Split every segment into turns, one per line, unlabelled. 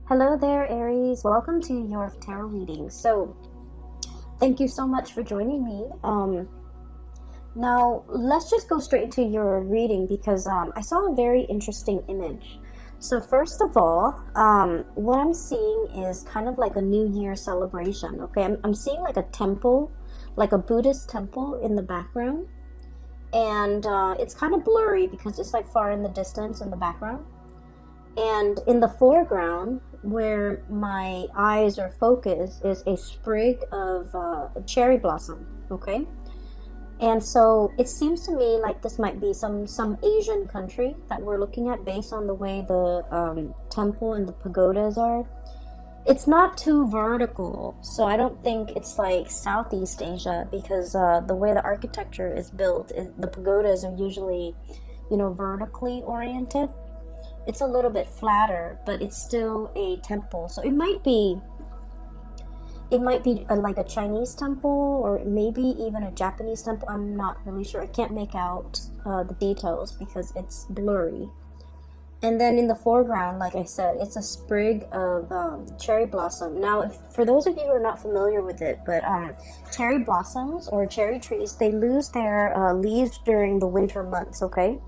Hello there, Aries. Welcome to your tarot reading. So, thank you so much for joining me. Now, let's just go straight into your reading because I saw a very interesting image. So, first of all, what I'm seeing is kind of like a New Year celebration. Okay, I'm seeing like a temple, like a Buddhist temple in the background, and it's kind of blurry because it's like far in the distance in the background. And in the foreground, where my eyes are focused, is a sprig of cherry blossom. Okay, and so it seems to me like this might be some Asian country that we're looking at based on the way the temple and the pagodas are. It's not too vertical, so I don't think it's like Southeast Asia because the way the architecture is built, the pagodas are usually, vertically oriented. It's a little bit flatter, but it's still a temple. So it might be like a Chinese temple or maybe even a Japanese temple. I'm not really sure. I can't make out the details because it's blurry. And then in the foreground, like I said, it's a sprig of cherry blossom. Now, for those of you who are not familiar with it, but cherry blossoms or cherry trees, they lose their leaves during the winter months, okay?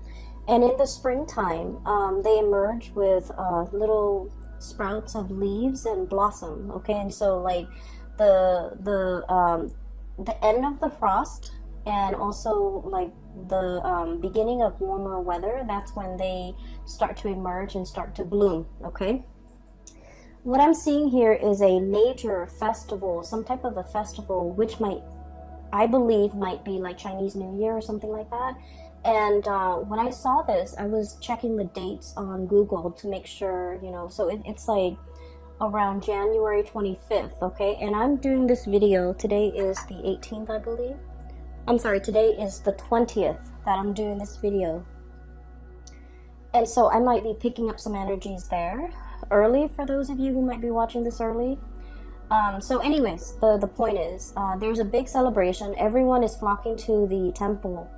And in the springtime, they emerge with little sprouts of leaves and blossom. Okay, and so like the end of the frost, and also like the beginning of warmer weather, that's when they start to emerge and start to bloom. Okay. What I'm seeing here is a major festival, some type of a festival, which I believe might be like Chinese New Year or something like that. And when I saw this, I was checking the dates on Google to make sure, so it's like around January 25th, okay? And I'm doing this video, today is the 18th, I believe. I'm sorry, today is the 20th that I'm doing this video. And so I might be picking up some energies there early for those of you who might be watching this early. So anyways, the point is, there's a big celebration. Everyone is flocking to the temple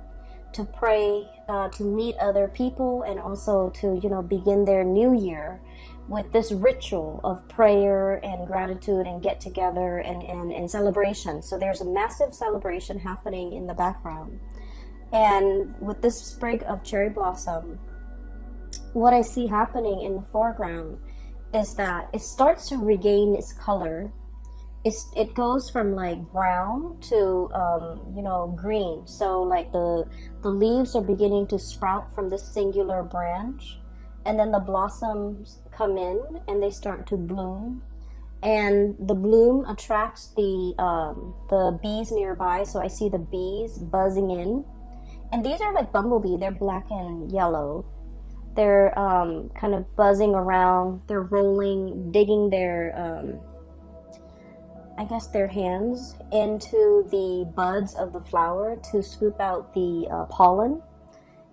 to pray, to meet other people, and also to, begin their new year with this ritual of prayer and gratitude and get together and celebration. So there's a massive celebration happening in the background. And with this sprig of cherry blossom, what I see happening in the foreground is that it starts to regain its color. It goes from like brown to green. So like the leaves are beginning to sprout from this singular branch, and then the blossoms come in and they start to bloom, and the bloom attracts the bees nearby. So I see the bees buzzing in, and these are like bumblebee. They're black and yellow. They're kind of buzzing around. They're rolling, digging their their hands into the buds of the flower to scoop out the pollen.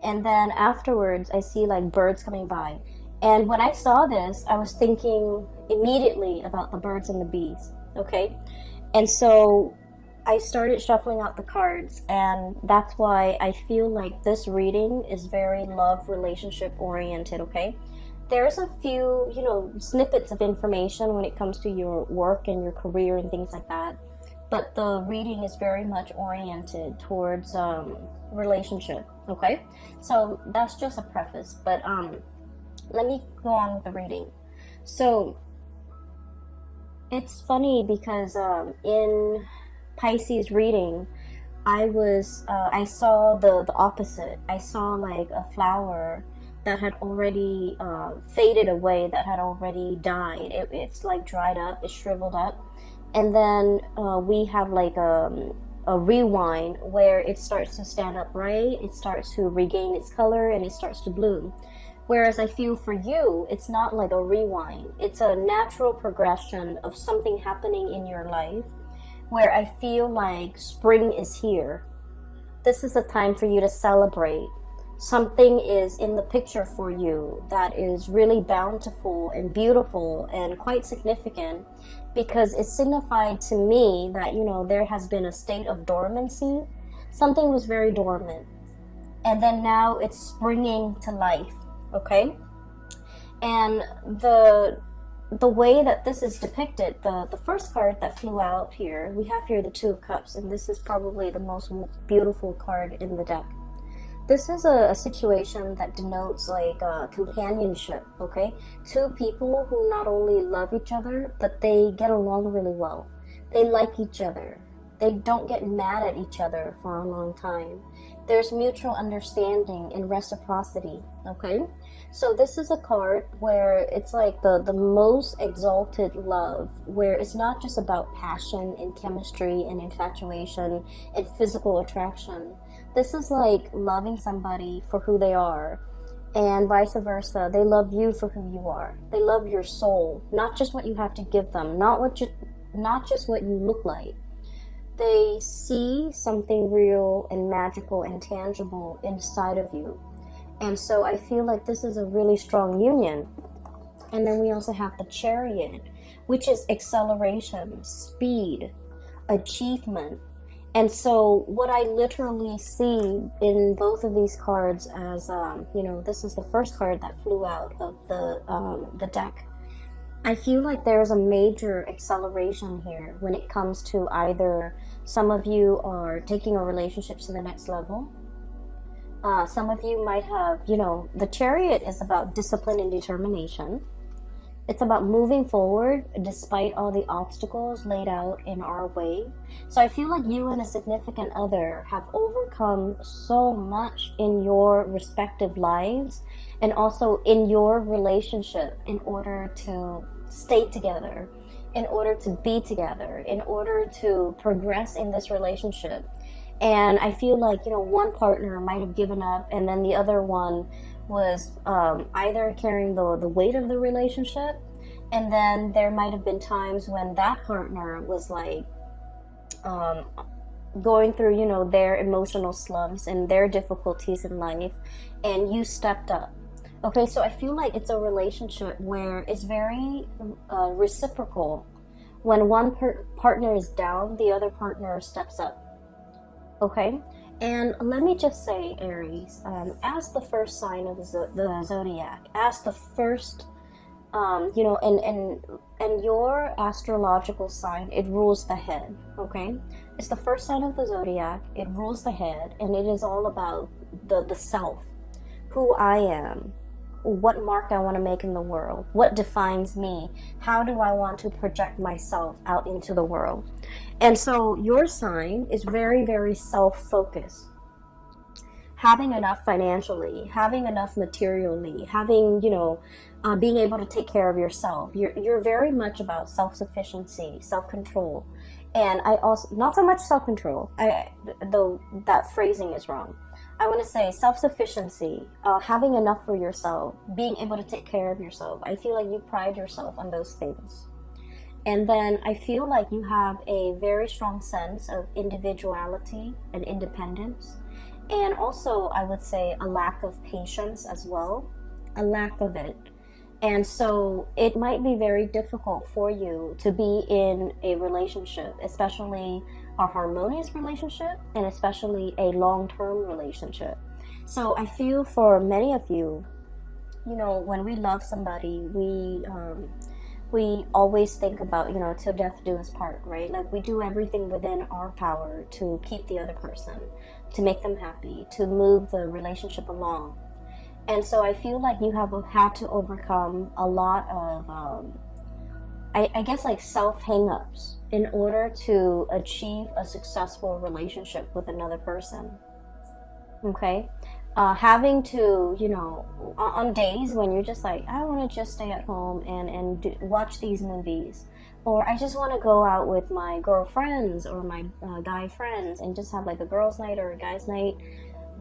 And then afterwards, I see like birds coming by. And when I saw this, I was thinking immediately about the birds and the bees, okay? And so I started shuffling out the cards, and that's why I feel like this reading is very love relationship oriented, okay? There's a few, snippets of information when it comes to your work and your career and things like that. But the reading is very much oriented towards relationship, okay? So that's just a preface, but let me go on with the reading. So it's funny because in Pisces reading, I saw the opposite. I saw like a flower that had already faded away, that had already died. It's like dried up, it's shriveled up. And then we have like a rewind where it starts to stand upright, it starts to regain its color, and it starts to bloom. Whereas I feel for you, it's not like a rewind. It's a natural progression of something happening in your life where I feel like spring is here. This is a time for you to celebrate. Something is in the picture for you that is really bountiful and beautiful and quite significant, because it signified to me that, there has been a state of dormancy. Something was very dormant. And then now it's springing to life, okay? And the the way that this is depicted, the first card that flew out here, we have here the Two of Cups, and this is probably the most beautiful card in the deck. This is a situation that denotes like companionship, okay? Two people who not only love each other, but they get along really well. They like each other. They don't get mad at each other for a long time. There's mutual understanding and reciprocity, okay? So this is a card where it's like the most exalted love, where it's not just about passion and chemistry and infatuation and physical attraction. This is like loving somebody for who they are, and vice versa. They love you for who you are. They love your soul, not just what you have to give them, not just what you look like. They see something real and magical and tangible inside of you. And so I feel like this is a really strong union. And then we also have the Chariot, which is acceleration, speed, achievement. And so what I literally see in both of these cards as, this is the first card that flew out of the deck. I feel like there's a major acceleration here when it comes to either some of you are taking a relationship to the next level. Some of you might have, the Chariot is about discipline and determination. It's about moving forward despite all the obstacles laid out in our way. So I feel like you and a significant other have overcome so much in your respective lives and also in your relationship in order to stay together, in order to be together, in order to progress in this relationship. And I feel like, one partner might have given up and then the other one was either carrying the weight of the relationship, and then there might have been times when that partner was like going through, their emotional slumps and their difficulties in life, and you stepped up. Okay, so I feel like it's a relationship where it's very reciprocal. When one partner is down, the other partner steps up. Okay, and let me just say, Aries, as the first sign of the zodiac, as the first, and your astrological sign, it rules the head. Okay, it's the first sign of the zodiac. It rules the head, and it is all about the self, who I am, what mark I want to make in the world, what defines me, how do I want to project myself out into the world. And so your sign is very, very self-focused. Having enough financially, having enough materially, having, being able to take care of yourself. You're very much about self-sufficiency, self-control. And I also, not so much self-control, though that phrasing is wrong. I want to say self-sufficiency, having enough for yourself, being able to take care of yourself. I feel like you pride yourself on those things. And then I feel like you have a very strong sense of individuality and independence. And also, I would say a lack of patience as well, a lack of it. And so it might be very difficult for you to be in a relationship, especially a harmonious relationship, and especially a long-term relationship. So I feel for many of you, when we love somebody, we always think about, till death do us part, right? Like we do everything within our power to keep the other person, to make them happy, to move the relationship along. And so I feel like you have had to overcome a lot of, I guess, like self-hang-ups in order to achieve a successful relationship with another person. Okay? Having to, on days when you're just like, I want to just stay at home and watch these movies. Or I just want to go out with my girlfriends or my guy friends and just have like a girls' night or a guys' night.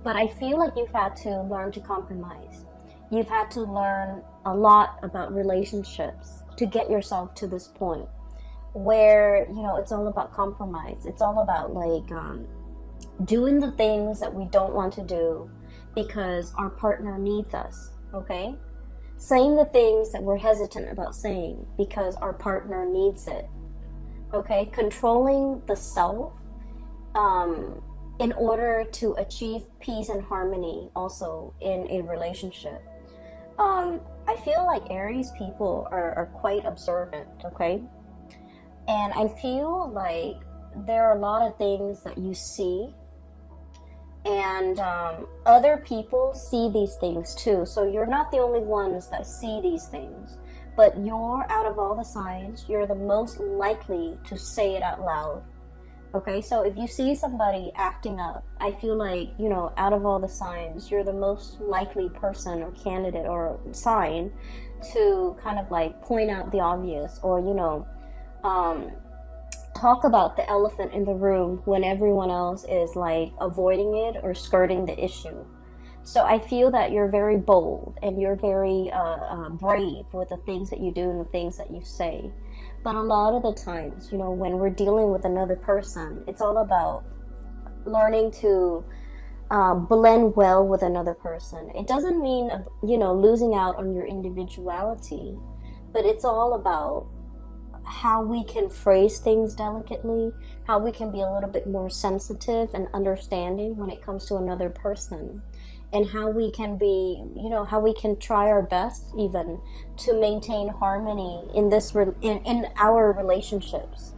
But I feel like you've had to learn to compromise. You've had to learn a lot about relationships to get yourself to this point where, it's all about compromise. It's all about like doing the things that we don't want to do because our partner needs us, okay? Saying the things that we're hesitant about saying because our partner needs it, okay? Controlling the self, in order to achieve peace and harmony also in a relationship. I feel like Aries people are quite observant, okay? And I feel like there are a lot of things that you see, and other people see these things too. So you're not the only ones that see these things, but you're, out of all the signs, you're the most likely to say it out loud. Okay, so if you see somebody acting up, I feel like, you know, out of all the signs, you're the most likely person or candidate or sign to kind of like point out the obvious, or, you know, talk about the elephant in the room when everyone else is like avoiding it or skirting the issue. So I feel that you're very bold and you're very brave with the things that you do and the things that you say. But a lot of the times, you know, when we're dealing with another person, it's all about learning to blend well with another person. It doesn't mean, you know, losing out on your individuality, but it's all about how we can phrase things delicately, how we can be a little bit more sensitive and understanding when it comes to another person, and how we can be, you know, how we can try our best even to maintain harmony in this in our relationships.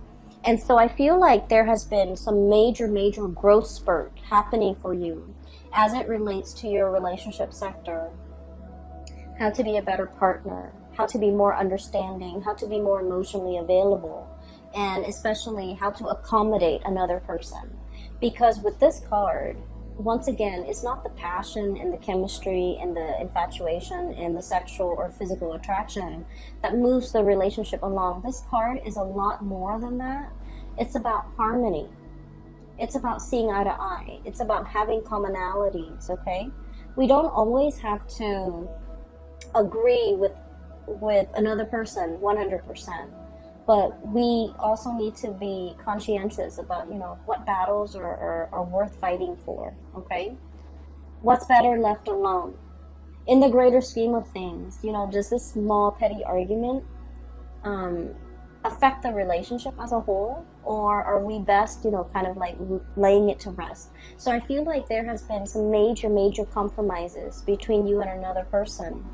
And so I feel like there has been some major growth spurt happening for you as it relates to your relationship sector. How to be a better partner, how to be more understanding, how to be more emotionally available, and especially how to accommodate another person. Because with this card, once again, it's not the passion and the chemistry and the infatuation and the sexual or physical attraction that moves the relationship along. This card is a lot more than that. It's about harmony. It's about seeing eye to eye. It's about having commonalities, okay? We don't always have to agree with another person 100%. But we also need to be conscientious about, you know, what battles are worth fighting for, okay? What's better left alone? In the greater scheme of things, you know, does this small petty argument affect the relationship as a whole? Or are we best, you know, kind of like laying it to rest? So I feel like there has been some major compromises between you and another person,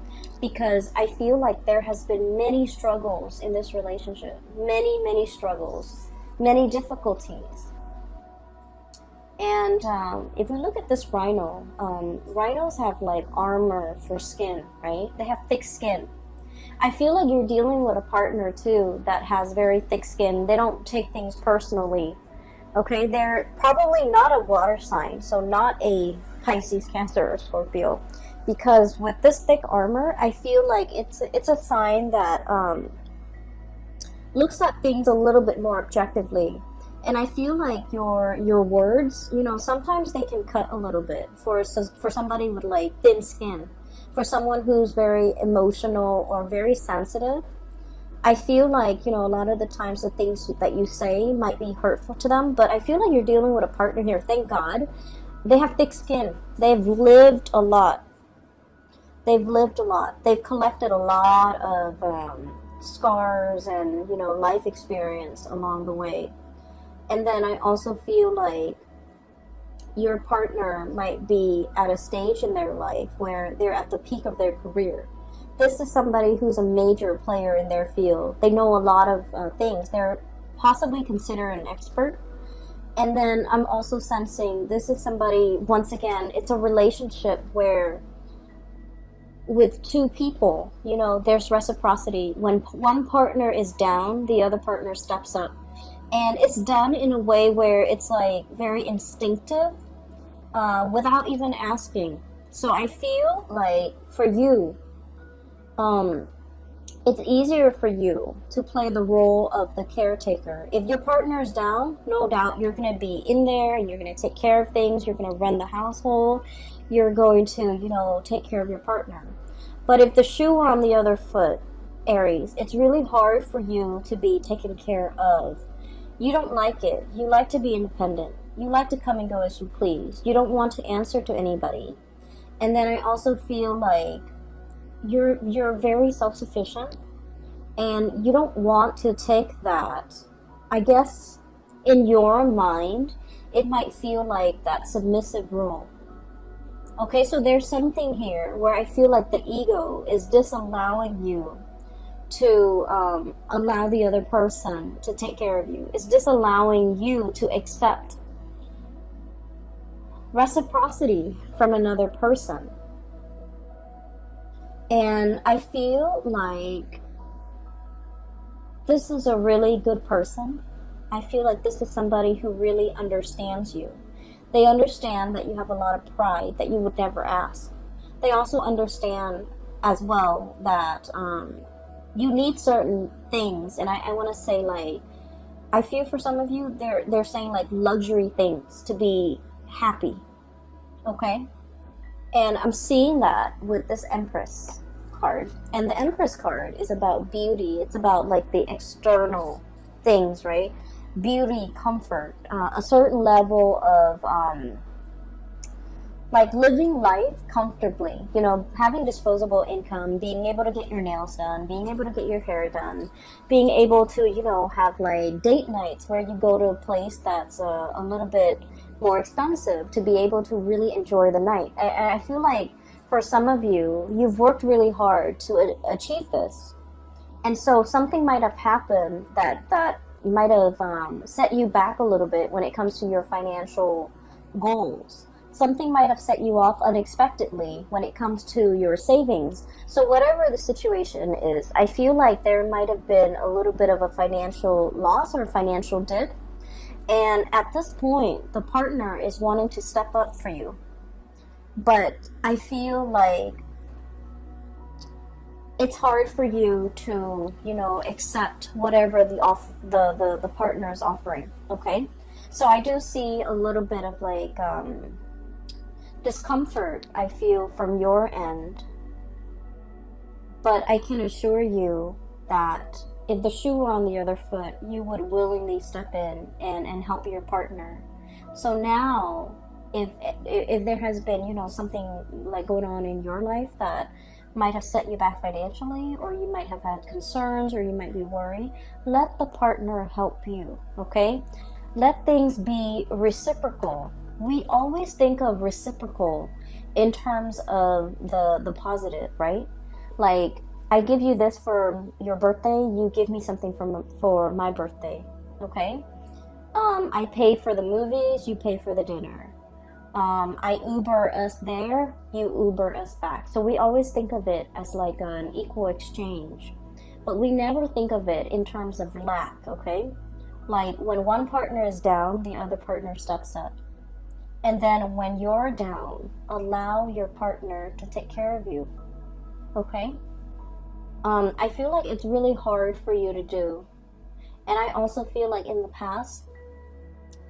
because I feel like there has been many struggles in this relationship, many struggles, many difficulties. And if we look at this rhino, rhinos have like armor for skin, right? They have thick skin. I feel like you're dealing with a partner too that has very thick skin. They don't take things personally, okay? They're probably not a water sign, so not a Pisces, Cancer, or Scorpio. Because with this thick armor, I feel like it's a sign that looks at things a little bit more objectively. And I feel like your words, you know, sometimes they can cut a little bit for somebody with like thin skin. For someone who's very emotional or very sensitive, I feel like, you know, a lot of the times the things that you say might be hurtful to them. But I feel like you're dealing with a partner here. Thank God. They have thick skin. They've lived a lot. They've lived a lot. They've collected a lot of scars and, you know, life experience along the way. And then I also feel like your partner might be at a stage in their life where they're at the peak of their career. This is somebody who's a major player in their field. They know a lot of things. They're possibly considered an expert. And then I'm also sensing this is somebody, once again, it's a relationship where with two people, you know, there's reciprocity. When one partner is down, the other partner steps up. And it's done in a way where it's like very instinctive, without even asking. So I feel like for you, it's easier for you to play the role of the caretaker. If your partner is down, no doubt you're going to be in there and you're going to take care of things. You're going to run the household. You're going to, you know, take care of your partner. But if the shoe were on the other foot, Aries, it's really hard for you to be taken care of. You don't like it. You like to be independent. You like to come and go as you please. You don't want to answer to anybody. And then I also feel like you're very self-sufficient, and you don't want to take that. I guess in your mind, it might feel like that submissive role. Okay, so there's something here where I feel like the ego is disallowing you to allow the other person to take care of you. It's disallowing you to accept reciprocity from another person. And I feel like this is a really good person. I feel like this is somebody who really understands you. They understand that you have a lot of pride that you would never ask. They also understand as well that you need certain things. And I want to say, like, I feel for some of you, they're saying like luxury things to be happy. Okay? And I'm seeing that with this Empress card. And the Empress card is about beauty. It's about like the external things, right? Beauty, comfort, a certain level of like living life comfortably, you know, having disposable income, being able to get your nails done, being able to get your hair done, being able to, you know, have like date nights where you go to a place that's a little bit more expensive to be able to really enjoy the night. I feel like for some of you, you've worked really hard to achieve this. And so something might have happened that might have set you back a little bit when it comes to your financial goals. Something might have set you off unexpectedly when it comes to your savings. So whatever the situation is, I feel like there might have been a little bit of a financial loss or financial dip. And at this point, the partner is wanting to step up for you. But I feel like it's hard for you to, you know, accept whatever the partner is offering, okay? So I do see a little bit of like discomfort, I feel, from your end. But I can assure you that if the shoe were on the other foot, you would willingly step in and help your partner. So now, if there has been, you know, something like going on in your life that might have set you back financially, or you might have had concerns, or you might be worried, let the partner help you, okay? Let things be reciprocal. We always think of reciprocal in terms of the positive, right? Like, I give you this for your birthday, you give me something for my birthday, okay? I pay for the movies, you pay for the dinner. I Uber us there, you Uber us back. So we always think of it as like an equal exchange. But we never think of it in terms of lack, okay? Like when one partner is down, the other partner steps up. And then when you're down, allow your partner to take care of you, okay? I feel like it's really hard for you to do. And I also feel like in the past,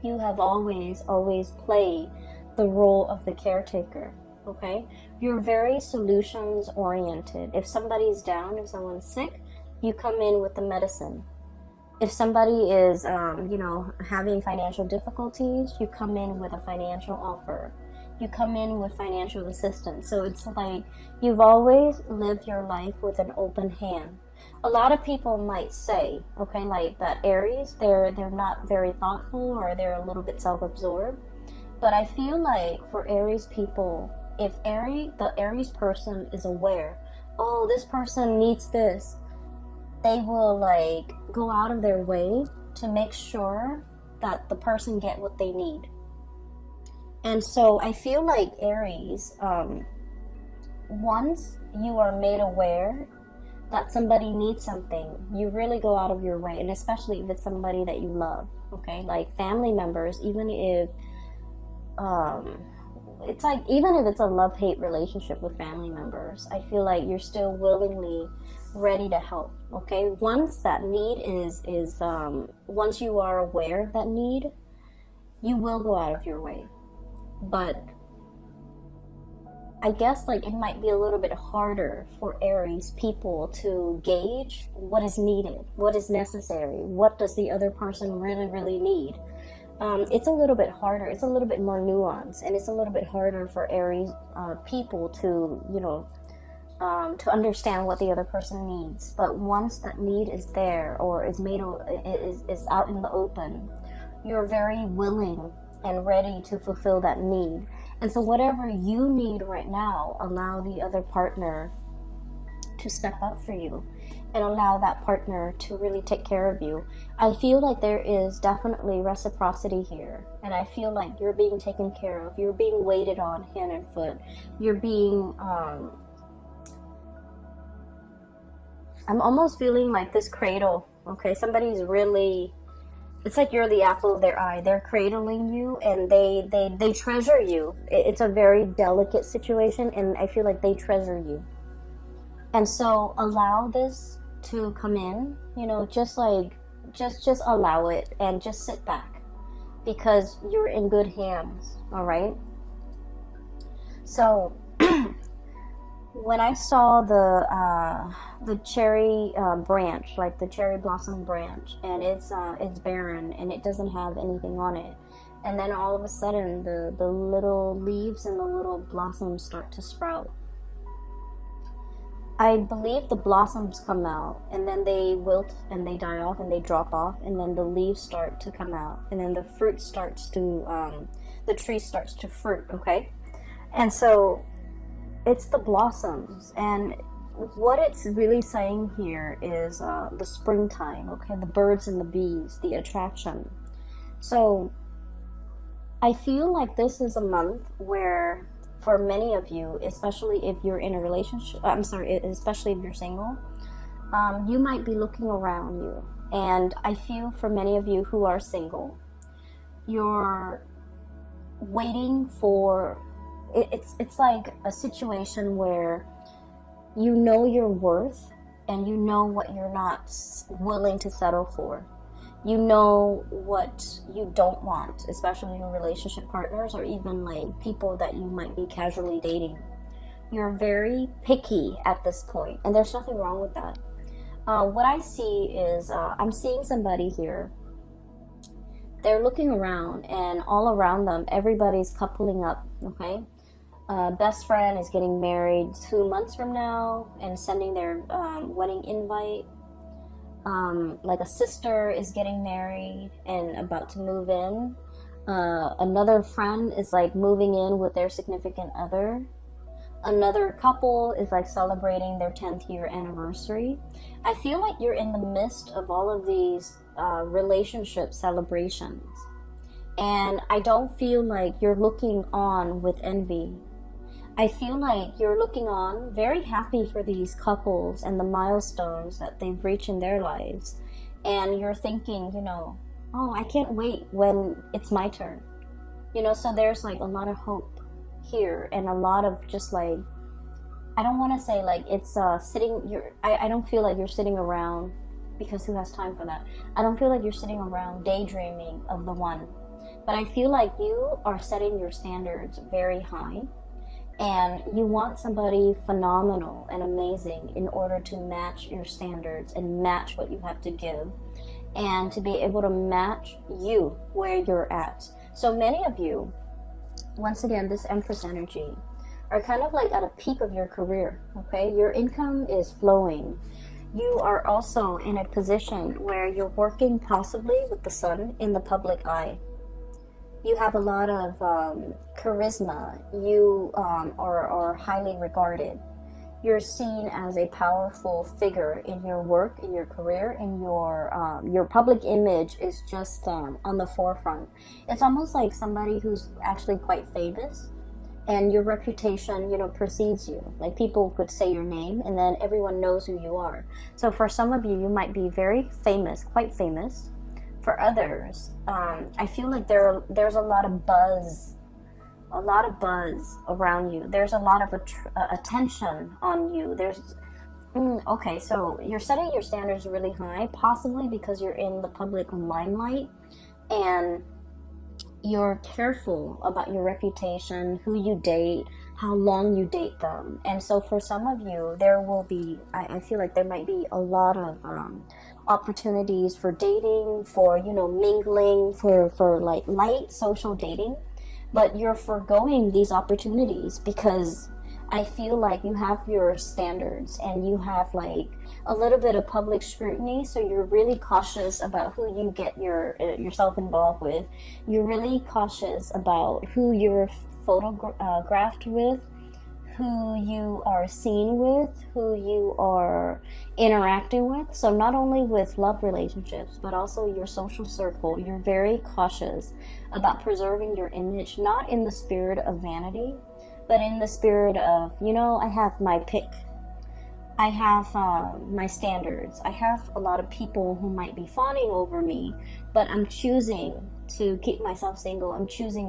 you have always played the role of the caretaker, okay? You're very solutions oriented. If somebody's down, if someone's sick, you come in with the medicine. If somebody is, you know, having financial difficulties, you come in with a financial offer. You come in with financial assistance. So it's like you've always lived your life with an open hand. A lot of people might say, okay, like that Aries, they're not very thoughtful, or they're a little bit self-absorbed. But I feel like for Aries people, if the Aries person is aware, oh, this person needs this, they will like go out of their way to make sure that the person get what they need. And so I feel like Aries, once you are made aware that somebody needs something, you really go out of your way. And especially if it's somebody that you love, okay? Like family members, even if it's like, even if it's a love-hate relationship with family members, I feel like you're still willingly ready to help, okay? Once that need is once you are aware of that need, you will go out of your way. But I guess like it might be a little bit harder for Aries people to gauge what is needed, what is necessary, what does the other person really need. It's a little bit harder, it's a little bit more nuanced, and it's a little bit harder for Aries people to, you know, to understand what the other person needs. But once that need is there, or is made, is out in the open, you're very willing and ready to fulfill that need. And so whatever you need right now, allow the other partner to step up for you and allow that partner to really take care of you. I feel like there is definitely reciprocity here, and I feel like you're being taken care of. You're being waited on hand and foot. You're being I'm almost feeling like this cradle. Okay, somebody's really, it's like you're the apple of their eye. They're cradling you, and they treasure you. It's a very delicate situation, and I feel like they treasure you. And so allow this to come in, you know, just allow it and just sit back, because you're in good hands. All right. So when I saw the cherry branch, like the cherry blossom branch, and it's barren and it doesn't have anything on it, and then all of a sudden the little leaves and the little blossoms start to sprout. I believe the blossoms come out, and then they wilt and they die off and they drop off, and then the leaves start to come out, and then the fruit starts to the tree starts to fruit. Okay, and so it's the blossoms, and what it's really saying here is the springtime. Okay, the birds and the bees, the attraction. So I feel like this is a month where, for many of you, especially if you're in a relationship, especially if you're single, you might be looking around you. And I feel for many of you who are single, you're waiting for, it's like a situation where you know your worth and you know what you're not willing to settle for. You know what you don't want, especially your relationship partners or even like people that you might be casually dating. You're very picky at this point, and there's nothing wrong with that. What I see is I'm seeing somebody here. They're looking around, and all around them, everybody's coupling up, okay? Best friend is getting married 2 months from now and sending their wedding invite. Like a sister is getting married and about to move in. Another friend is like moving in with their significant other. Another couple is like celebrating their 10th year anniversary. I feel like you're in the midst of all of these relationship celebrations. And I don't feel like you're looking on with envy. I feel like you're looking on very happy for these couples and the milestones that they've reached in their lives. And you're thinking, you know, oh, I can't wait when it's my turn. You know, so there's like a lot of hope here, and a lot of just like, I don't want to say like it's I don't feel like you're sitting around, because who has time for that? I don't feel like you're sitting around daydreaming of the one. But I feel like you are setting your standards very high. And you want somebody phenomenal and amazing in order to match your standards and match what you have to give, and to be able to match you where you're at. So many of you, once again, this Empress energy, are kind of like at a peak of your career, okay? Your income is flowing. You are also in a position where you're working possibly with the sun in the public eye. You have a lot of charisma. You are highly regarded. You're seen as a powerful figure in your work, in your career, and your public image is just on the forefront. It's almost like somebody who's actually quite famous, and your reputation, you know, precedes you. Like people could say your name, and then everyone knows who you are. So for some of you, you might be very famous, quite famous. For others, I feel like there's a lot of buzz around you. There's a lot of attention on you. Okay, so you're setting your standards really high, possibly because you're in the public limelight, and you're careful about your reputation, who you date, how long you date them. And so for some of you, there will be, I feel like there might be a lot of opportunities for dating, for, you know, mingling, for like light social dating, but you're foregoing these opportunities because I feel like you have your standards and you have like a little bit of public scrutiny, so you're really cautious about who you get yourself involved with. You're really cautious about who you're photographed with, who you are seen with, who you are interacting with. So not only with love relationships, but also your social circle. You're very cautious about preserving your image, not in the spirit of vanity, but in the spirit of, you know, I have my pick. I have my standards. I have a lot of people who might be fawning over me, but I'm choosing to keep myself single. I'm choosing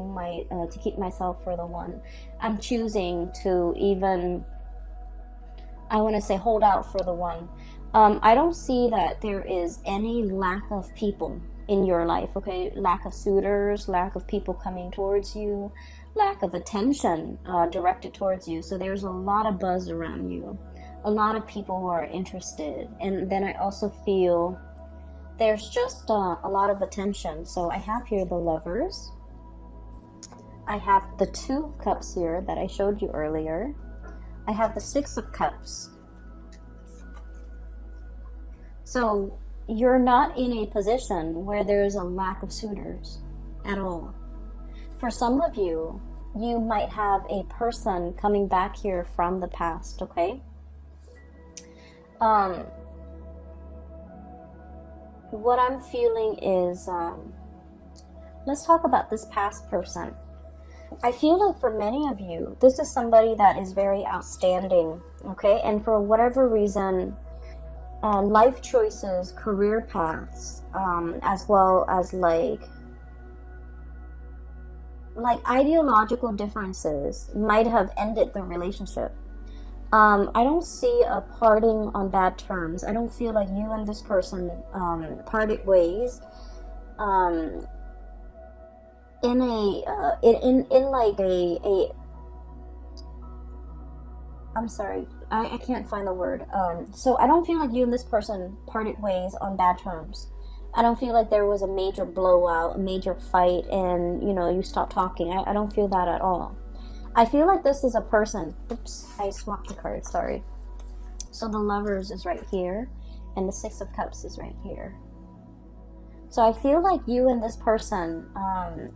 to keep myself for the one. I'm choosing to even, I want to say, hold out for the one. I don't see that there is any lack of people in your life, okay? Lack of suitors, lack of people coming towards you, lack of attention directed towards you. So there's a lot of buzz around you, a lot of people who are interested. And then I also feel there's just a lot of attention. So I have here the Lovers. I have the Two of Cups here that I showed you earlier. I have the Six of Cups. So you're not in a position where there's a lack of suitors at all. For some of you, you might have a person coming back here from the past, okay? What I'm feeling is, let's talk about this past person. I feel like for many of you, this is somebody that is very outstanding, okay? And for whatever reason, life choices, career paths, as well as like ideological differences might have ended the relationship. I don't see a parting on bad terms. I don't feel like you and this person parted ways in like a I'm sorry, I can't find the word. So I don't feel like you and this person parted ways on bad terms. I don't feel like there was a major blowout, a major fight, and, you know, you stopped talking. I don't feel that at all. I feel like this is a person. Oops, I swapped the card, sorry. So the Lovers is right here, and the Six of Cups is right here. So I feel like you and this person,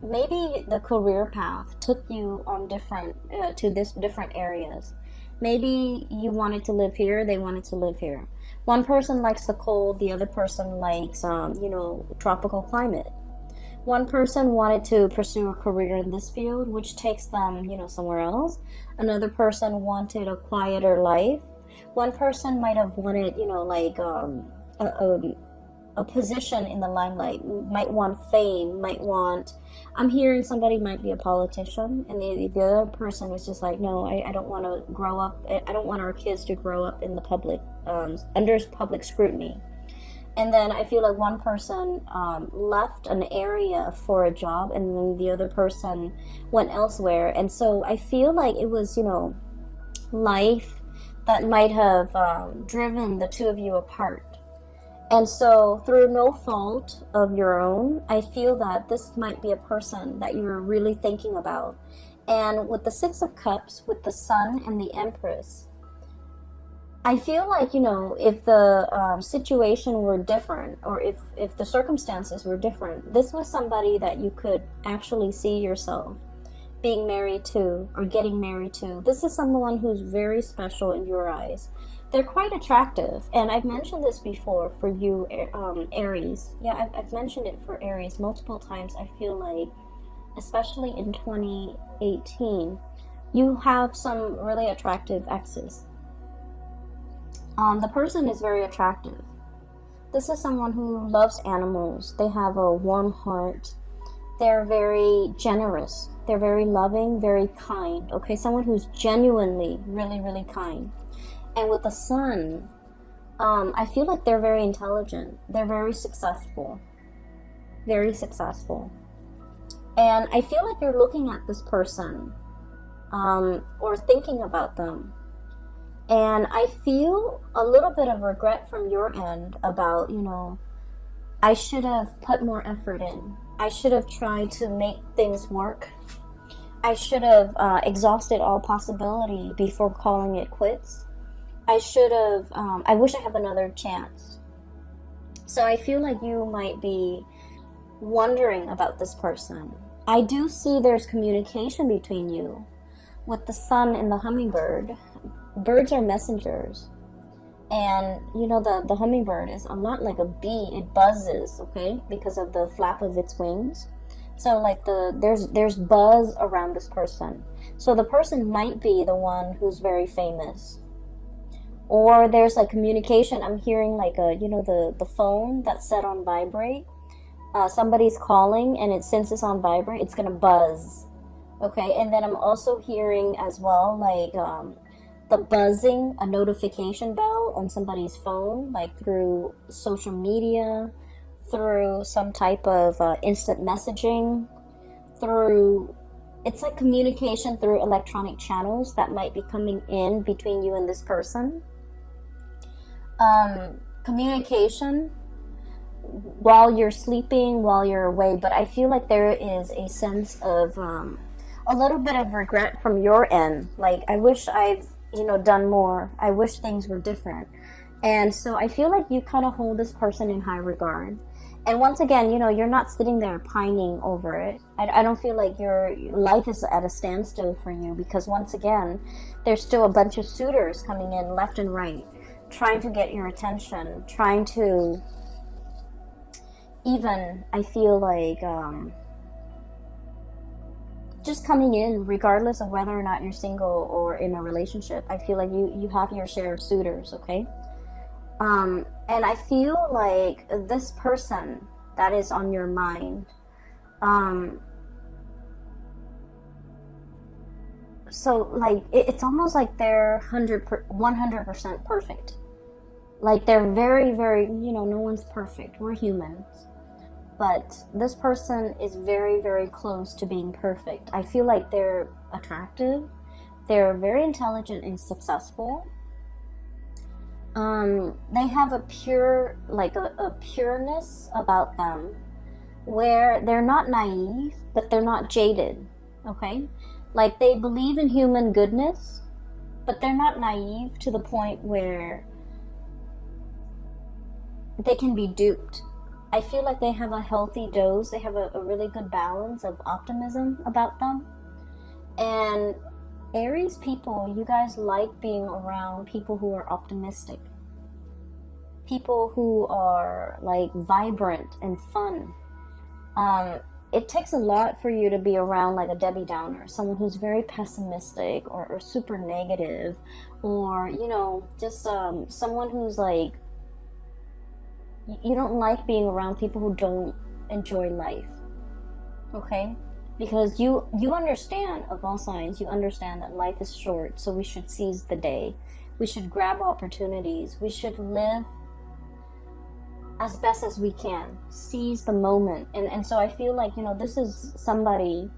maybe the career path took you on different areas. Maybe you wanted to live here, they wanted to live here. One person likes the cold, the other person likes, tropical climate. One person wanted to pursue a career in this field, which takes them, somewhere else. Another person wanted a quieter life. One person might have wanted, a position in the limelight, might want fame, I'm hearing somebody might be a politician, and the other person was just like, no, I don't want to grow up, I don't want our kids to grow up in the public, under public scrutiny. And then I feel like one person left an area for a job, and then the other person went elsewhere. And so I feel like it was, life that might have driven the two of you apart. And so through no fault of your own, I feel that this might be a person that you're really thinking about. And with the Six of Cups, with the Sun and the Empress, I feel like, if the situation were different, or if the circumstances were different, this was somebody that you could actually see yourself being married to or getting married to. This is someone who's very special in your eyes. They're quite attractive, and I've mentioned this before for you, Aries. Yeah, I've mentioned it for Aries multiple times. I feel like, especially in 2018, you have some really attractive exes. The person is very attractive. This is someone who loves animals. They have a warm heart. They're very generous. They're very loving, very kind. Okay, someone who's genuinely really, really kind. And with the Sun, I feel like they're very intelligent. They're very successful. Very successful. And I feel like you're looking at this person, or thinking about them. And I feel a little bit of regret from your end about, I should have put more effort in. I should have tried to make things work. I should have exhausted all possibility before calling it quits. I should have, I wish I have another chance. So I feel like you might be wondering about this person. I do see there's communication between you. With the sun and the hummingbird, birds are messengers. And you know, the hummingbird is a lot like a bee. It buzzes, okay, because of the flap of its wings. So like there's buzz around this person. So the person might be the one who's very famous. Or there's like communication. I'm hearing like a, you know, the phone that's set on vibrate. Somebody's calling, and since it's on vibrate, it's gonna buzz. Okay, and then I'm also hearing as well like the buzzing, a notification bell on somebody's phone, like through social media, through some type of instant messaging, through, it's like communication through electronic channels that might be coming in between you and this person. Communication while you're sleeping, while you're away, but I feel like there is a sense of a little bit of regret from your end. Like, I wish I've, you know, done more. I wish things were different. And so I feel like you kind of hold this person in high regard. And once again, you know, you're not sitting there pining over it. I don't feel like your life is at a standstill for you, because once again, there's still a bunch of suitors coming in left and right, trying to get your attention, trying to even, I feel like, just coming in regardless of whether or not you're single or in a relationship. I feel like you have your share of suitors, okay? And I feel like this person that is on your mind, so like it's almost like they're 100% perfect. Like they're very, very, you know, no one's perfect. We're humans. But this person is very, very close to being perfect. I feel like they're attractive. They're very intelligent and successful. They have a pure, like a pureness about them, where they're not naive, but they're not jaded, okay? Like they believe in human goodness, but they're not naive to the point where they can be duped. I feel like they have a healthy dose. They have a really good balance of optimism about them. And Aries people, you guys like being around people who are optimistic. People who are like vibrant and fun. It takes a lot for you to be around like a Debbie Downer, someone who's very pessimistic or super negative, or, you know, just someone who's like, you don't like being around people who don't enjoy life, okay? Because you understand, of all signs, you understand that life is short, so we should seize the day. We should grab opportunities. We should live as best as we can. Seize the moment. And so I feel like, you know, this is somebody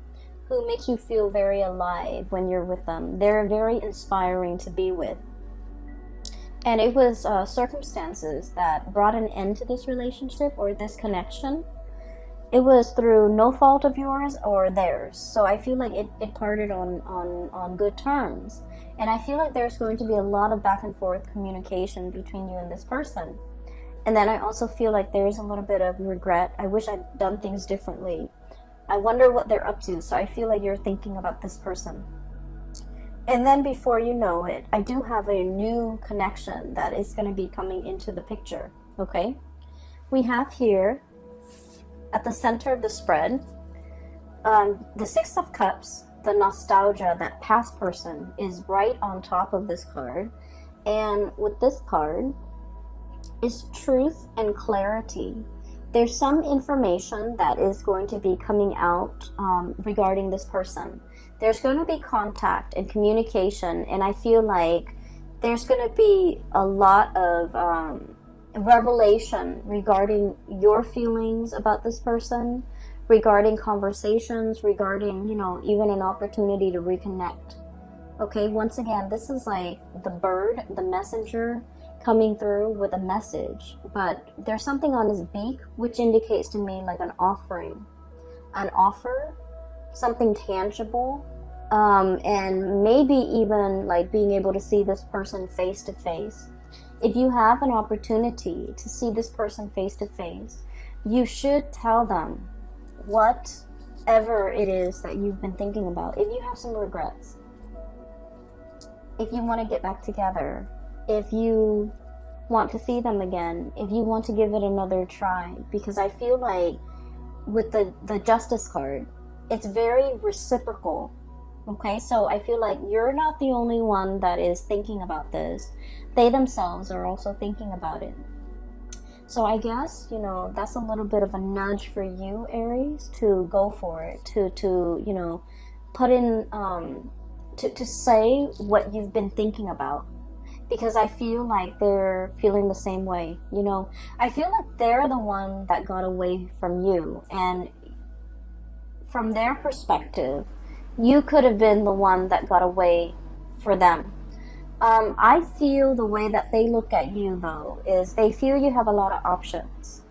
who makes you feel very alive when you're with them. They're very inspiring to be with. And it was circumstances that brought an end to this relationship or this connection. It was through no fault of yours or theirs. So I feel like it parted on good terms. And I feel like there's going to be a lot of back and forth communication between you and this person. And then I also feel like there's a little bit of regret. I wish I'd done things differently. I wonder what they're up to. So I feel like you're thinking about this person. And then before you know it, I do have a new connection that is going to be coming into the picture, okay? We have here, at the center of the spread, the Six of Cups, the nostalgia, that past person, is right on top of this card. And with this card is truth and clarity. There's some information that is going to be coming out regarding this person. There's going to be contact and communication, and I feel like there's going to be a lot of revelation regarding your feelings about this person, regarding conversations, regarding, you know, even an opportunity to reconnect. Okay, once again, this is like the bird, the messenger, coming through with a message, but there's something on his beak which indicates to me like an offering, an offer, something tangible, and maybe even like being able to see this person face to face. If you have an opportunity to see this person face to face, you should tell them whatever it is that you've been thinking about. If you have some regrets, if you want to get back together, if you want to see them again, if you want to give it another try, because I feel like with the Justice card, it's very reciprocal. Okay, so I feel like you're not the only one that is thinking about this. They themselves are also thinking about it. So I guess, you know, that's a little bit of a nudge for you, Aries, to go for it, to you know, put in, to say what you've been thinking about. Because I feel like they're feeling the same way, you know. I feel like they're the one that got away from you. And from their perspective, you could have been the one that got away for them. I feel the way that they look at you, though, is they feel you have a lot of options.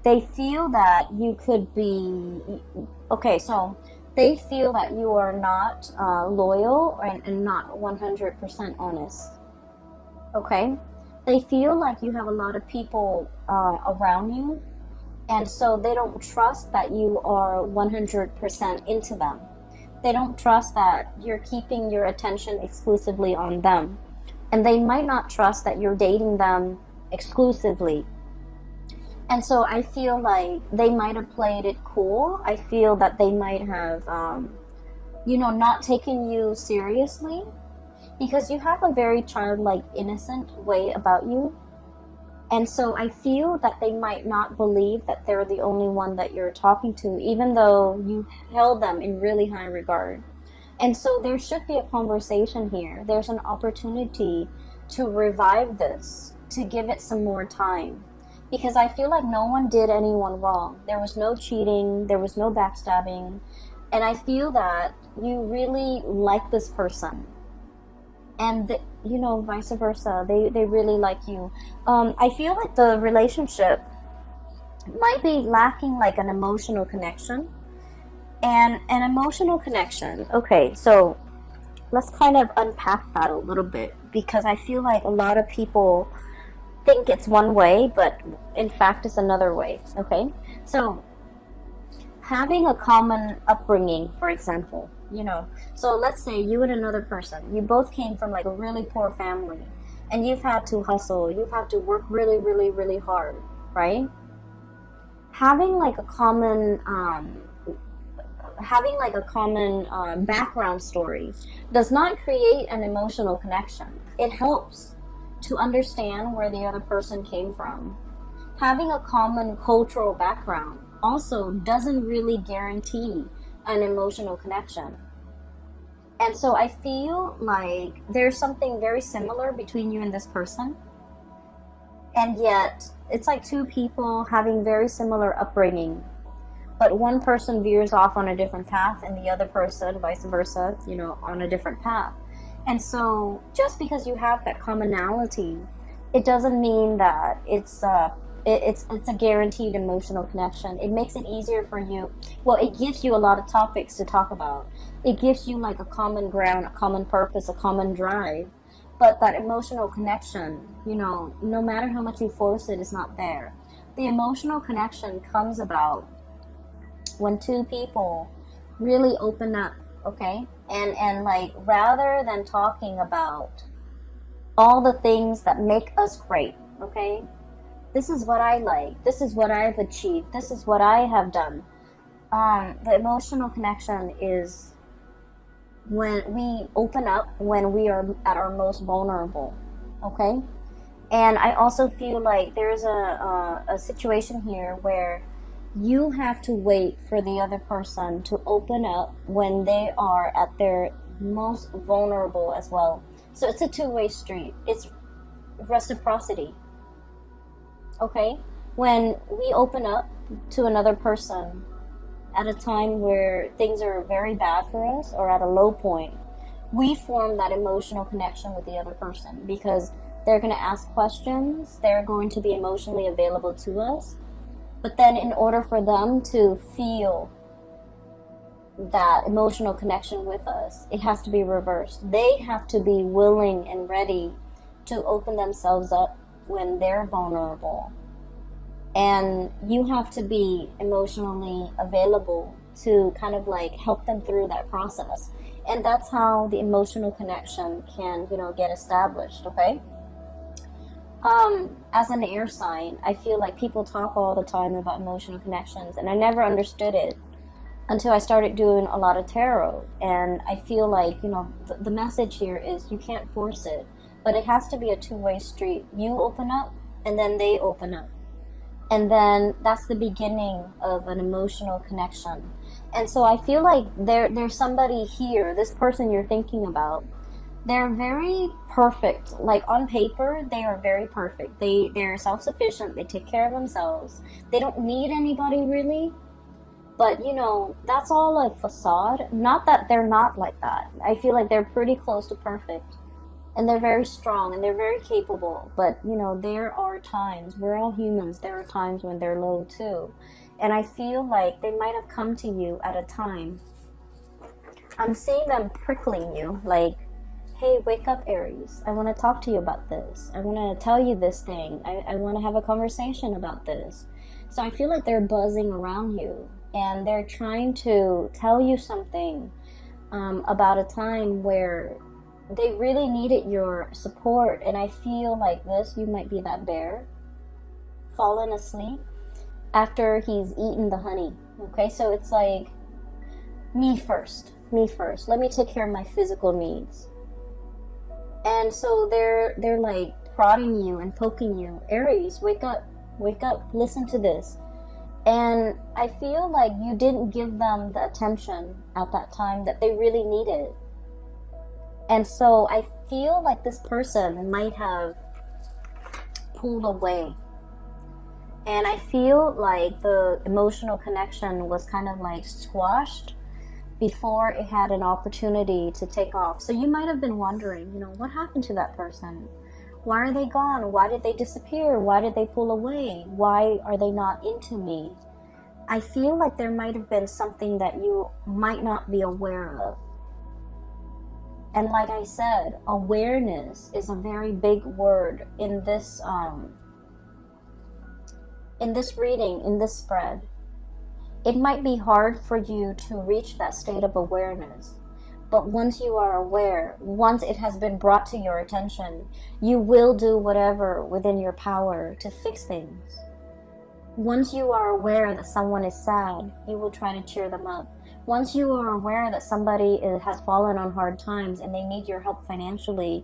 They feel that you could be... Okay, so they feel that you are not loyal and not 100% honest. Okay? They feel like you have a lot of people around you, and so they don't trust that you are 100% into them. They don't trust that you're keeping your attention exclusively on them. And they might not trust that you're dating them exclusively. And so I feel like they might have played it cool. I feel that they might have, you know, not taken you seriously. Because you have a very childlike, innocent way about you. And so I feel that they might not believe that they're the only one that you're talking to, even though you held them in really high regard. And so there should be a conversation here. There's an opportunity to revive this, to give it some more time. Because I feel like no one did anyone wrong. There was no cheating, there was no backstabbing. And I feel that you really like this person. And, you know, vice versa. They really like you. I feel like the relationship might be lacking like an emotional connection. And an emotional connection. Okay, so let's kind of unpack that a little bit. Because I feel like a lot of people think it's one way, but in fact it's another way. Okay? So, having a common upbringing, for example. You know, so let's say you and another person, you both came from like a really poor family, and you've had to hustle, you've had to work really, really, really hard, right? Having like a common, background story does not create an emotional connection. It helps to understand where the other person came from. Having a common cultural background also doesn't really guarantee an emotional connection. And so I feel like there's something very similar between you and this person. And yet, it's like two people having very similar upbringing. But one person veers off on a different path and the other person, vice versa, you know, on a different path. And so, just because you have that commonality, it doesn't mean that it's a guaranteed emotional connection. It makes it easier for you. Well, it gives you a lot of topics to talk about. It gives you like a common ground, a common purpose, a common drive. But that emotional connection, you know, no matter how much you force it, is not there. The emotional connection comes about when two people really open up, okay? And like, rather than talking about all the things that make us great, okay? This is what I like. This is what I've achieved. This is what I have done. The emotional connection is when we open up, when we are at our most vulnerable. Okay? And I also feel like there's a situation here where you have to wait for the other person to open up when they are at their most vulnerable as well. So it's a two-way street. It's reciprocity. Okay? When we open up to another person at a time where things are very bad for us or at a low point, we form that emotional connection with the other person because they're going to ask questions, they're going to be emotionally available to us. But then in order for them to feel that emotional connection with us, it has to be reversed. They have to be willing and ready to open themselves up when they're vulnerable. And you have to be emotionally available to kind of like help them through that process. And that's how the emotional connection can, get established, okay? As an air sign, I feel like people talk all the time about emotional connections, and I never understood it until I started doing a lot of tarot. And I feel like, the message here is you can't force it, but it has to be a two-way street. You open up, and then they open up. And then that's the beginning of an emotional connection. And so I feel like there's somebody here, this person you're thinking about, they're very perfect. Like on paper, they are very perfect. They're self-sufficient. They take care of themselves. They don't need anybody really. But, that's all a facade. Not that they're not like that. I feel like they're pretty close to perfect. And they're very strong and they're very capable. But, there are times, we're all humans, there are times when they're low too. And I feel like they might have come to you at a time. I'm seeing them prickling you, like, hey, wake up, Aries. I want to talk to you about this. I want to tell you this thing. I want to have a conversation about this. So I feel like they're buzzing around you. And they're trying to tell you something about a time where they really needed your support. And I feel like you might be that bear fallen asleep after he's eaten the honey. Okay, so it's like, me first. Let me take care of my physical needs. And so they're like prodding you and poking you. Aries, wake up, listen to this. And I feel like you didn't give them the attention at that time that they really needed. And so I feel like this person might have pulled away. And I feel like the emotional connection was kind of like squashed before it had an opportunity to take off. So you might have been wondering, what happened to that person? Why are they gone? Why did they disappear? Why did they pull away? Why are they not into me? I feel like there might have been something that you might not be aware of. And like I said, awareness is a very big word in this reading, in this spread. It might be hard for you to reach that state of awareness. But once you are aware, once it has been brought to your attention, you will do whatever within your power to fix things. Once you are aware that someone is sad, you will try to cheer them up. Once you are aware that somebody has fallen on hard times and they need your help financially,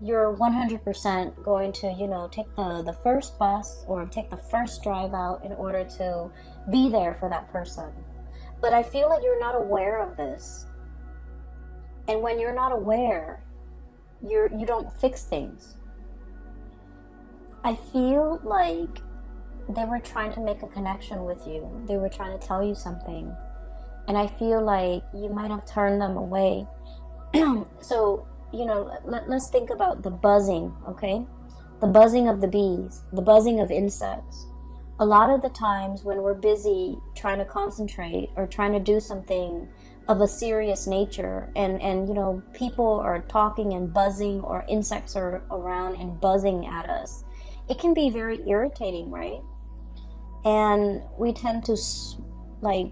you're 100% going to, take the first bus or take the first drive out in order to be there for that person. But I feel like you're not aware of this. And when you're not aware, you don't fix things. I feel like they were trying to make a connection with you. They were trying to tell you something. And I feel like you might have turned them away. So, let's think about the buzzing, okay? The buzzing of the bees, the buzzing of insects. A lot of the times when we're busy trying to concentrate or trying to do something of a serious nature, and people are talking and buzzing, or insects are around and buzzing at us, it can be very irritating, right? And we tend to swat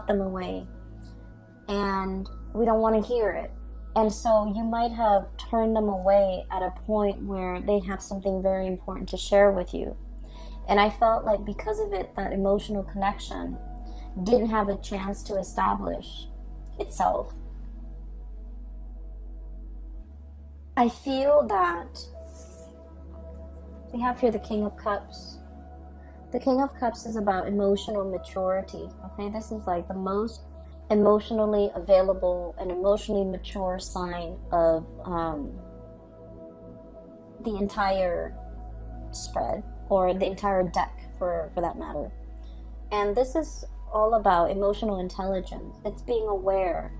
them away, and we don't want to hear it. And so you might have turned them away at a point where they have something very important to share with you. And I felt like because of it, that emotional connection didn't have a chance to establish itself. I feel that we have here the King of Cups. The King of Cups is about emotional maturity. Okay, this is like the most emotionally available and emotionally mature sign of the entire spread, or the entire deck for that matter. And this is all about emotional intelligence. It's being aware.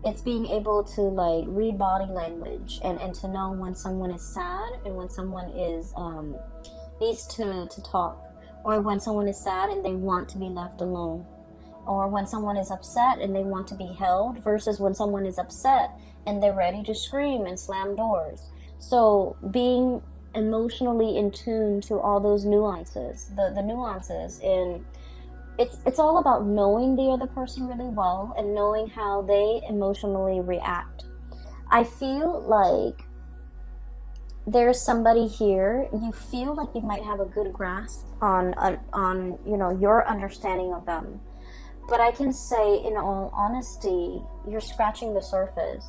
It's being able to read body language and to know when someone is sad and when someone is needs to talk, or when someone is sad and they want to be left alone. or when someone is upset and they want to be held, versus when someone is upset and they're ready to scream and slam doors. So being emotionally in tune to all those nuances, the nuances in it's all about knowing the other person really well and knowing how they emotionally react. I feel like there's somebody here, you feel like you might have a good grasp on you know, your understanding of them. But I can say, in all honesty, you're scratching the surface.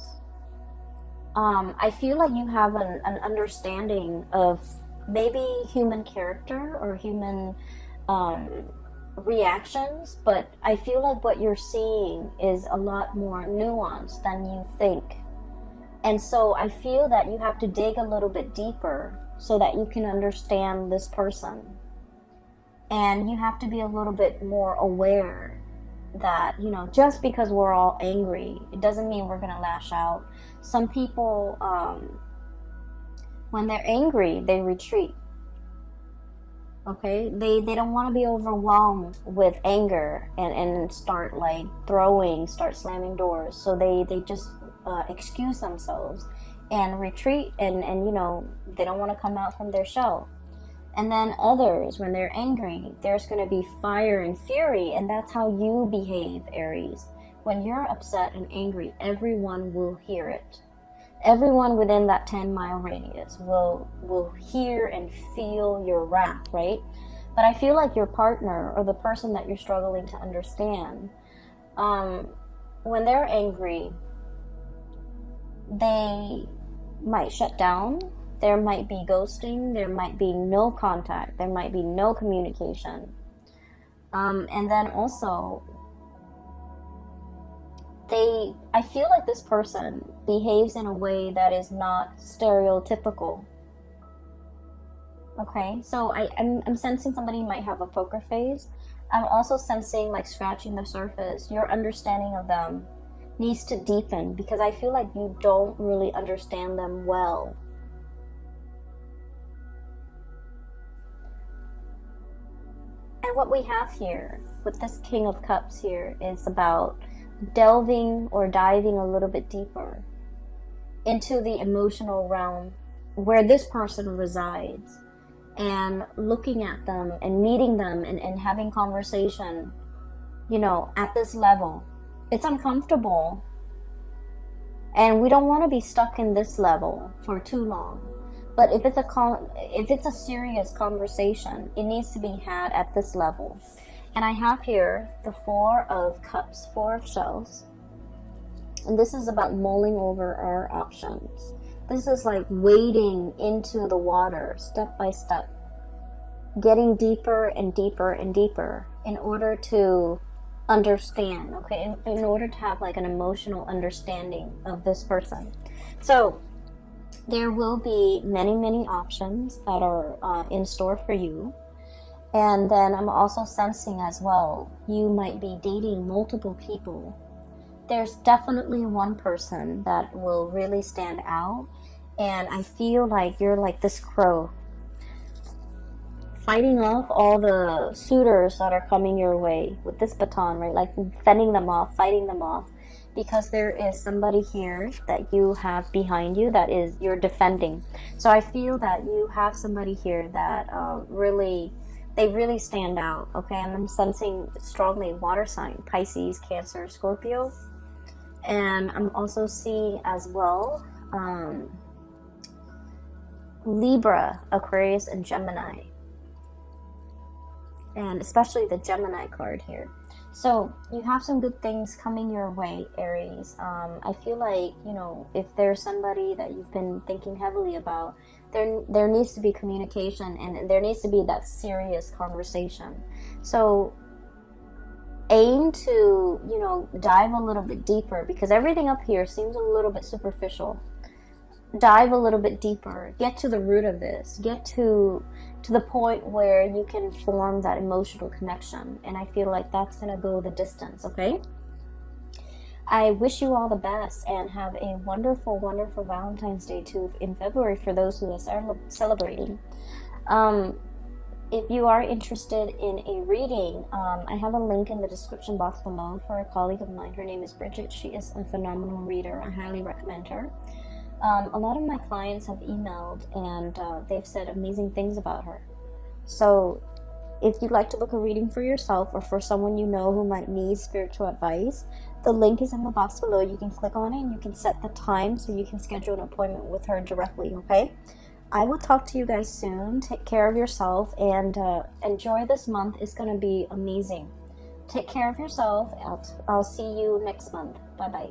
I feel like you have an understanding of maybe human character or human reactions, but I feel like what you're seeing is a lot more nuanced than you think. And so I feel that you have to dig a little bit deeper so that you can understand this person. And you have to be a little bit more aware that, you know, just because we're all angry, it doesn't mean we're going to lash out. Some people, when they're angry, they retreat. Okay? They don't want to be overwhelmed with anger and start like start slamming doors. So they just excuse themselves and retreat and you know, they don't want to come out from their shell. And then others, when they're angry, there's going to be fire and fury, and that's how you behave, Aries. When you're upset and angry, everyone will hear it. Everyone within that 10-mile radius will hear and feel your wrath, right? But I feel like your partner or the person that you're struggling to understand, when they're angry, they might shut down. There might be ghosting, there might be no contact, there might be no communication. And then also, I feel like this person behaves in a way that is not stereotypical. Okay, so I'm sensing somebody might have a poker face. I'm also sensing like scratching the surface. Your understanding of them needs to deepen because I feel like you don't really understand them well. And what we have here with this King of Cups here is about delving or diving a little bit deeper into the emotional realm where this person resides and looking at them and meeting them and having conversation, you know, at this level. It's uncomfortable and we don't want to be stuck in this level for too long. But if it's a serious conversation, it needs to be had at this level. And I have here the Four of Cups, Four of Shells. And this is about mulling over our options. This is like wading into the water step by step, getting deeper and deeper and deeper in order to understand, okay? In order to have like an emotional understanding of this person. So there will be many options that are in store for you. And then I'm also sensing as well, you might be dating multiple people. There's definitely one person that will really stand out. And I feel like you're like this crow, fighting off all the suitors that are coming your way with this baton, right? Like fending them off, fighting them off. Because there is somebody here that you have behind you that is you're defending. So I feel that you have somebody here that they really stand out, okay? And I'm sensing strongly water sign, Pisces, Cancer, Scorpio. And I'm also seeing as well Libra, Aquarius, and Gemini. And especially the Gemini card here. So you have some good things coming your way, Aries. I feel like, you know, if there's somebody that you've been thinking heavily about, there needs to be communication and there needs to be that serious conversation. So aim to, you know, dive a little bit deeper because everything up here seems a little bit superficial. Dive a little bit deeper. Get to the root of this. Get to the point where you can form that emotional connection. And I feel like that's going to go the distance, okay? I wish you all the best and have a wonderful, wonderful Valentine's Day too in February for those who are celebrating. if you are interested in a reading, I have a link in the description box below for a colleague of mine. Her name is Bridget. She is a phenomenal reader. I highly recommend her. A lot of my clients have emailed and they've said amazing things about her. So if you'd like to book a reading for yourself or for someone you know who might need spiritual advice, the link is in the box below. You can click on it and you can set the time so you can schedule an appointment with her directly, okay? I will talk to you guys soon. Take care of yourself and enjoy this month. It's going to be amazing. Take care of yourself. I'll see you next month. Bye-bye.